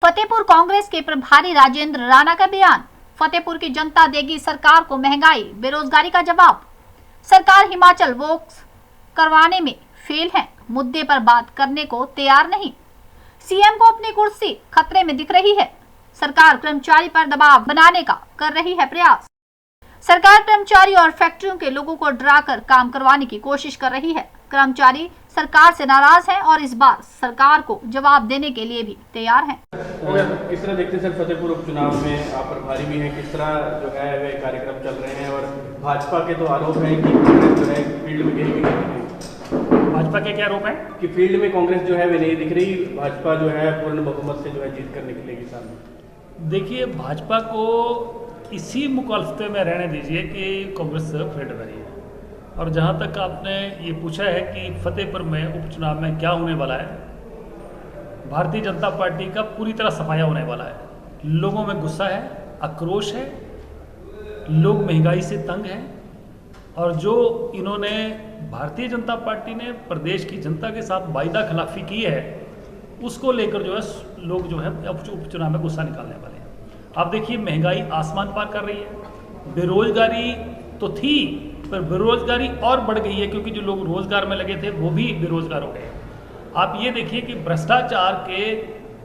फतेहपुर कांग्रेस के प्रभारी राजेंद्र राणा का बयान। फतेहपुर की जनता देगी सरकार को महंगाई बेरोजगारी का जवाब। सरकार हिमाचल वोक्स करवाने में फेल है, मुद्दे पर बात करने को तैयार नहीं। सीएम को अपनी कुर्सी खतरे में दिख रही है। सरकार कर्मचारी पर दबाव बनाने का कर रही है प्रयास। सरकार कर्मचारी और फैक्ट्रियों के लोगों को डराकर काम करवाने की कोशिश कर रही है। कर्मचारी सरकार से नाराज हैं और इस बार सरकार को जवाब देने के लिए भी तैयार हैं। किस तरह देखते हैं सर, फतेहपुर उपचुनाव में आप प्रभारी भी हैं, किस तरह जो है वे कार्यक्रम चल रहे हैं और भाजपा के तो आरोप है कि कांग्रेस जो है फील्ड में नहीं दिख रही है। भाजपा के क्या आरोप है कि फील्ड में कांग्रेस जो है वे नहीं दिख रही, भाजपा जो है पूर्ण बहुमत से जो है जीत कर निकलेगी सामने। देखिए, भाजपा को इसी मुखालफते में रहने दीजिए कि कांग्रेस फील्ड रही है। और जहाँ तक आपने ये पूछा है कि फतेहपुर में उपचुनाव में क्या होने वाला है, भारतीय जनता पार्टी का पूरी तरह सफाया होने वाला है। लोगों में गुस्सा है, आक्रोश है, लोग महंगाई से तंग हैं और जो इन्होंने भारतीय जनता पार्टी ने प्रदेश की जनता के साथ वायदा खिलाफी की है, उसको लेकर जो है लोग जो है उपचुनाव में गुस्सा निकालने वाले हैं। आप देखिए, महंगाई आसमान पार कर रही है। बेरोजगारी तो थी, पर बेरोजगारी और बढ़ गई है क्योंकि जो लोग रोजगार में लगे थे वो भी बेरोजगार हो गए। आप ये देखिए कि भ्रष्टाचार के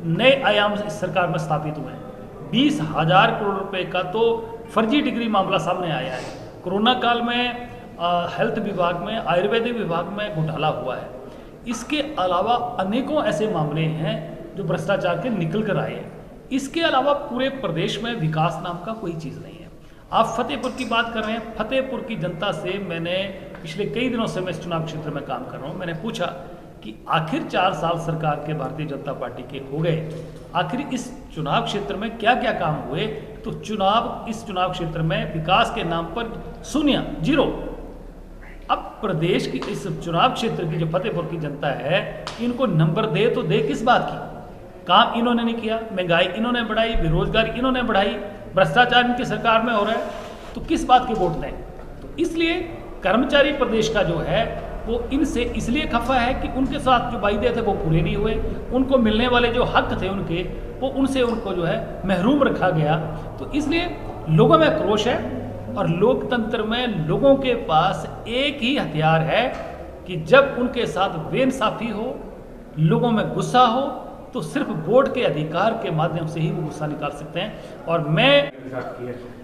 नए आयाम इस सरकार में स्थापित हुए हैं। 20,000 करोड़ रुपए का तो फर्जी डिग्री मामला सामने आया है। कोरोना काल में हेल्थ विभाग में, आयुर्वेदिक विभाग में घोटाला हुआ है। इसके अलावा अनेकों ऐसे मामले हैं जो भ्रष्टाचार के निकल कर आए हैं। इसके अलावा पूरे प्रदेश में विकास नाम का कोई चीज़ नहीं है। आप फतेहपुर की बात कर रहे हैं। फतेहपुर की जनता से मैंने पिछले कई दिनों से मैं इस चुनाव क्षेत्र में काम कर रहा हूँ। मैंने पूछा कि आखिर 4 साल सरकार के भारतीय जनता पार्टी के हो गए, आखिर इस चुनाव क्षेत्र में क्या क्या काम हुए। तो इस चुनाव क्षेत्र में विकास के नाम पर शून्य, 0। अब प्रदेश की इस चुनाव क्षेत्र की जो फतेहपुर की जनता है, इनको नंबर दे तो दे किस बात की। काम इन्होंने नहीं किया, महंगाई इन्होंने बढ़ाई, बेरोजगारी इन्होंने बढ़ाई, भ्रष्टाचार इनकी सरकार में हो रहा है, तो किस बात के वोट दें। तो इसलिए कर्मचारी प्रदेश का जो है वो इनसे इसलिए खफा है कि उनके साथ जो वायदे थे वो पूरे नहीं हुए। उनको मिलने वाले जो हक थे उनके, वो उनसे उनको जो है महरूम रखा गया। तो इसलिए लोगों में आक्रोश है और लोकतंत्र में लोगों के पास एक ही हथियार है कि जब उनके साथ बेइंसाफी हो, लोगों में गुस्सा हो, तो सिर्फ वोट के अधिकार के माध्यम से ही वो गुस्सा निकाल सकते हैं। और मैं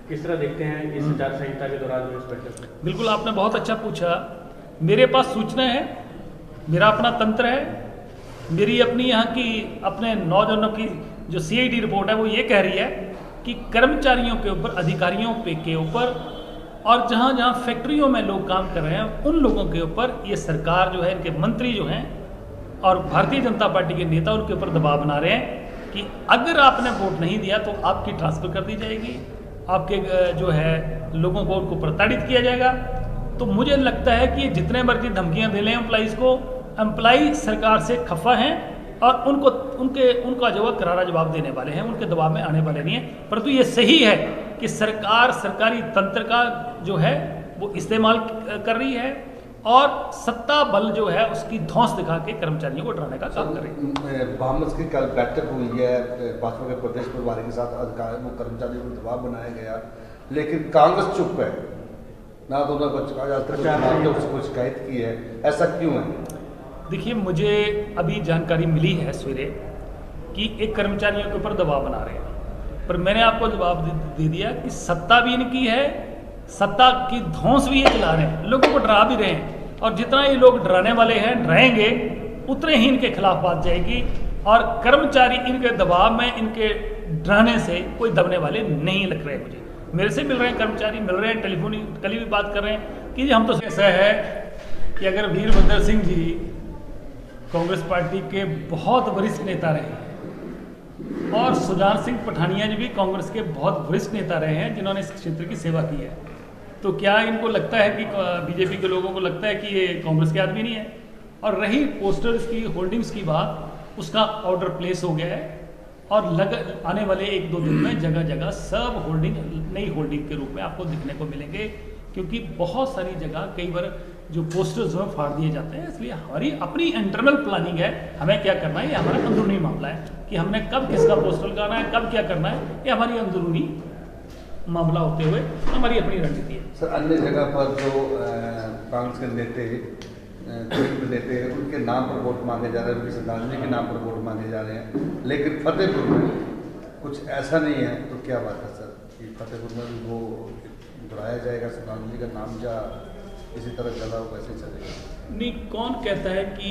किस तरह देखते हैं इस आचार संहिता के दौरान इस बैठक? बिल्कुल, आपने बहुत अच्छा पूछा। मेरे पास सूचना है, मेरा अपना तंत्र है, मेरी अपनी यहाँ की अपने नौजवानों की जो CID रिपोर्ट है वो ये कह रही है कि कर्मचारियों के ऊपर, अधिकारियों के ऊपर और जहाँ जहाँ फैक्ट्रियों में लोग काम कर रहे हैं उन लोगों के ऊपर ये सरकार जो है, इनके मंत्री जो हैं और भारतीय जनता पार्टी के नेता उनके ऊपर दबाव बना रहे हैं कि अगर आपने वोट नहीं दिया तो आपकी ट्रांसफर कर दी जाएगी, आपके जो है लोगों को उनको प्रताड़ित किया जाएगा। तो मुझे लगता है कि जितने मर्जी धमकियां दे लें एम्प्लॉइज़ को, एम्प्लॉई सरकार से खफा हैं और उनका जो है करारा जवाब देने वाले हैं, उनके दबाव में आने वाले नहीं हैं। परंतु ये सही है कि सरकार सरकारी तंत्र का जो है वो इस्तेमाल कर रही है और सत्ता बल जो है उसकी धौंस दिखा के कर्मचारियों को डराने का काम कर रही है। बामस की कल बैठक हुई है भाजपा के प्रदेश प्रभारी के साथ, कर्मचारियों को दबाव बनाया गया, लेकिन कांग्रेस चुप है, ना तो कुछ शिकायत की है। ऐसा क्यों है? देखिए, मुझे अभी जानकारी मिली है सवेरे कि एक कर्मचारियों के ऊपर दबाव बना रहे हैं, पर मैंने आपको जवाब दे दिया कि सत्ता भी इनकी है, सत्ता की धौंस भी ये चला रहे हैं, लोगों को डरा भी रहे हैं। और जितना ये लोग डराने वाले हैं, डराएंगे, उतने ही इनके खिलाफ बात जाएगी। और कर्मचारी इनके दबाव में, इनके डराने से कोई दबने वाले नहीं लग रहे। मुझे मेरे से मिल रहे हैं कर्मचारी, मिल रहे हैं, टेलीफोन कल भी बात कर रहे हैं कि हम तो ऐसा है कि अगर वीरभद्र सिंह जी कांग्रेस पार्टी के बहुत वरिष्ठ नेता रहे हैं और सुजान सिंह पठानिया जी भी कांग्रेस के बहुत वरिष्ठ नेता रहे हैं जिन्होंने इस क्षेत्र की सेवा की है, तो क्या इनको लगता है कि बीजेपी के लोगों को लगता है कि ये कांग्रेस के आदमी नहीं है? और रही पोस्टर्स की, होल्डिंग्स की बात, उसका ऑर्डर प्लेस हो गया है और आने वाले 1-2 दिन में जगह जगह सब होल्डिंग नई होल्डिंग के रूप में आपको दिखने को मिलेंगे। क्योंकि बहुत सारी जगह कई बार जो पोस्टर्स हैं फाड़ दिए जाते हैं। इसलिए हमारी अपनी इंटरनल प्लानिंग है, हमें क्या करना है, ये हमारा अंदरूनी मामला है कि हमने कब किसका पोस्टर लगाना है, कब क्या करना है, ये हमारी अंदरूनी मामला होते हुए हमारी अपनी रणनीति है। सर, अन्य जगह पर जो कांग्रेस के नेता उनके नाम पर वोट मांगे जा रहे हैं, उनकी श्रद्धांजलि के नाम पर वोट मांगे जा रहे हैं, लेकिन फतेहपुर में कुछ ऐसा नहीं है, तो क्या बात है सर कि फतेहपुर में भी वो दोहराया जाएगा श्रद्धांजलि का नाम, या इसी तरह चला वैसे चलेगा? नहीं, कौन कहता है कि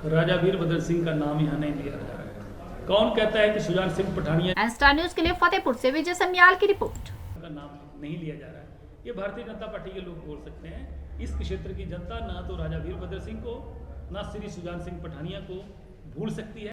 राजा वीरभद्र सिंह का नाम यहाँ नहीं लिया जा रहा है? कौन कहता है कि सुजान सिंह पठानिया स्टार न्यूज के लिए फतेहपुर से विजय सन्याल की रिपोर्ट। का नाम नहीं लिया जा रहा है? ये भारतीय जनता पार्टी के लोग बोल सकते हैं। इस क्षेत्र की जनता ना तो राजा वीरभद्र सिंह को, ना श्री सुजान सिंह पठानिया को भूल सकती है।